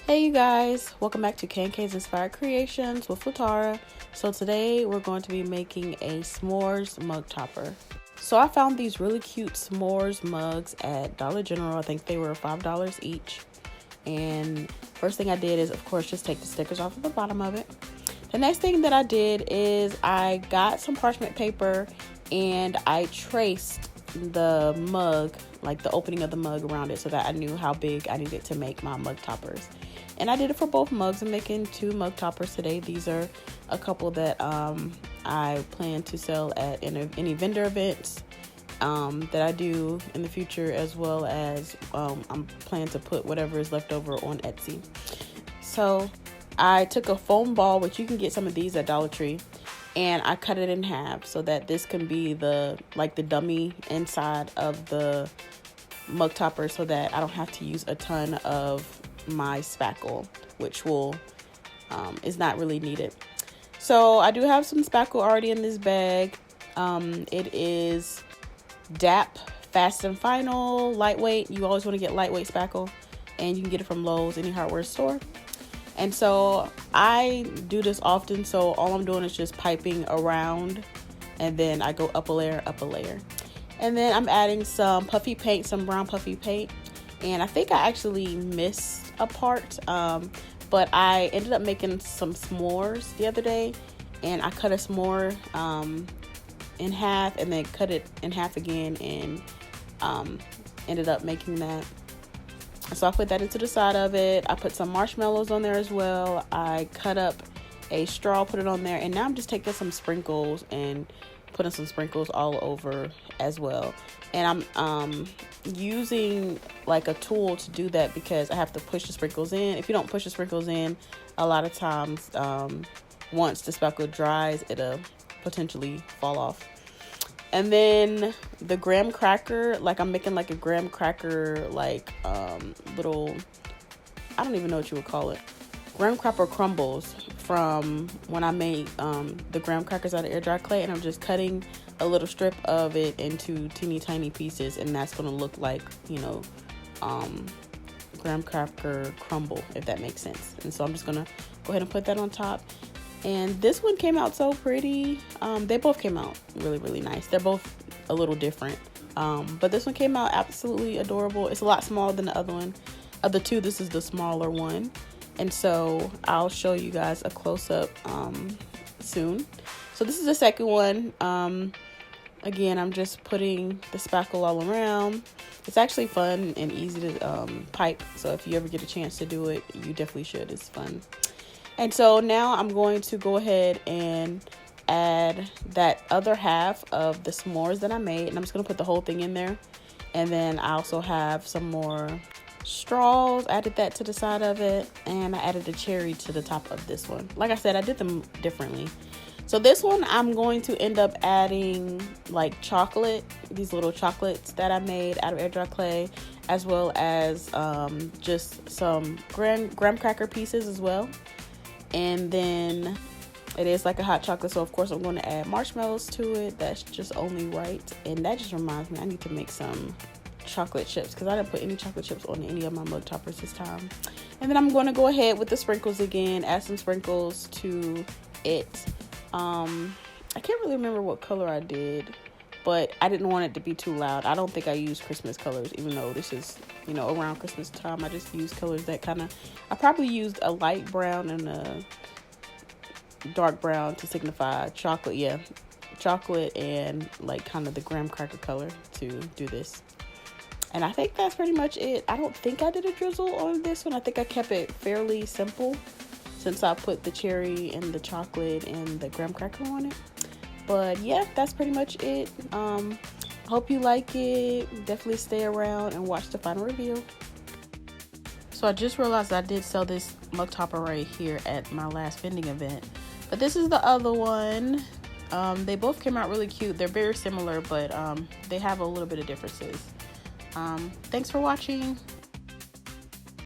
Hey you guys, welcome back to K&K's Inspired Creations with Latara. So today we're going to be making a s'mores mug topper. So I found these really cute s'mores mugs at Dollar General. I think they were $5 each. And first thing I did is, of course, just take the stickers off of the bottom of it. The next thing that I did is I got some parchment paper and I traced the mug, like the opening of the mug around it, so that I knew how big I needed to make my mug toppers. And I did it for both mugs. I'm making 2 mug toppers today. These are a couple that I plan to sell at any vendor events that I do in the future, as well as I'm planning to put whatever is left over on Etsy. So I took a foam ball, which you can get some of these at Dollar Tree, and I cut it in half so that this can be the dummy inside of the mug topper, so that I don't have to use a ton of my spackle, which is not really needed. So I do have some spackle already in this bag. It is DAP Fast and Final lightweight. You always want to get lightweight spackle, and you can get it from Lowe's, any hardware store. And so I do this often, so all I'm doing is just piping around, and then I go up a layer, and then I'm adding some puffy paint, some brown puffy paint. And I think I actually missed a part, but I ended up making some s'mores the other day, and I cut a s'more in half and then cut it in half again, and ended up making that. So I put that into the side of it. I put some marshmallows on there as well. I cut up a straw, put it on there, and now I'm just taking some sprinkles and putting some sprinkles all over as well. And I'm using like a tool to do that because I have to push the sprinkles in. If you don't push the sprinkles in, a lot of times once the spackle dries, it'll potentially fall off. And then the graham cracker, like I'm making like a graham cracker, like little, I don't even know what you would call it, graham cracker crumbles from when I made the graham crackers out of air dry clay, and I'm just cutting a little strip of it into teeny tiny pieces, and that's going to look like, graham cracker crumble, if that makes sense. And so I'm just going to go ahead and put that on top. And this one came out so pretty. They both came out really, really nice. They're both a little different. But this one came out absolutely adorable. It's a lot smaller than the other one. Of the two, this is the smaller one. And so I'll show you guys a close-up soon. So this is the second one. Again, I'm just putting the spackle all around. It's actually fun and easy to pipe. So if you ever get a chance to do it, you definitely should. It's fun. And so now I'm going to go ahead and add that other half of the s'mores that I made. And I'm just going to put the whole thing in there. And then I also have some more straws. Added that to the side of it. And I added the cherry to the top of this one. Like I said, I did them differently. So this one, I'm going to end up adding like chocolate, these little chocolates that I made out of air dry clay, as well as just some graham cracker pieces as well. And then it is like a hot chocolate, so of course I'm going to add marshmallows to it. That's just only right. And that just reminds me, I need to make some chocolate chips, because I didn't put any chocolate chips on any of my mug toppers this time. And then I'm going to go ahead with the sprinkles again, add some sprinkles to it. I can't really remember what color I did, but I didn't want it to be too loud. I don't think I used Christmas colors, even though this is, around Christmas time. I just used colors that I probably used a light brown and a dark brown to signify chocolate. Yeah, chocolate and like kind of the graham cracker color to do this. And I think that's pretty much it. I don't think I did a drizzle on this one. I think I kept it fairly simple, since I put the cherry and the chocolate and the graham cracker on it. But yeah, that's pretty much it. Hope you like it. Definitely stay around and watch the final review. So I just realized I did sell this mug topper right here at my last vending event. But this is the other one. They both came out really cute. They're very similar, but they have a little bit of differences. Thanks for watching.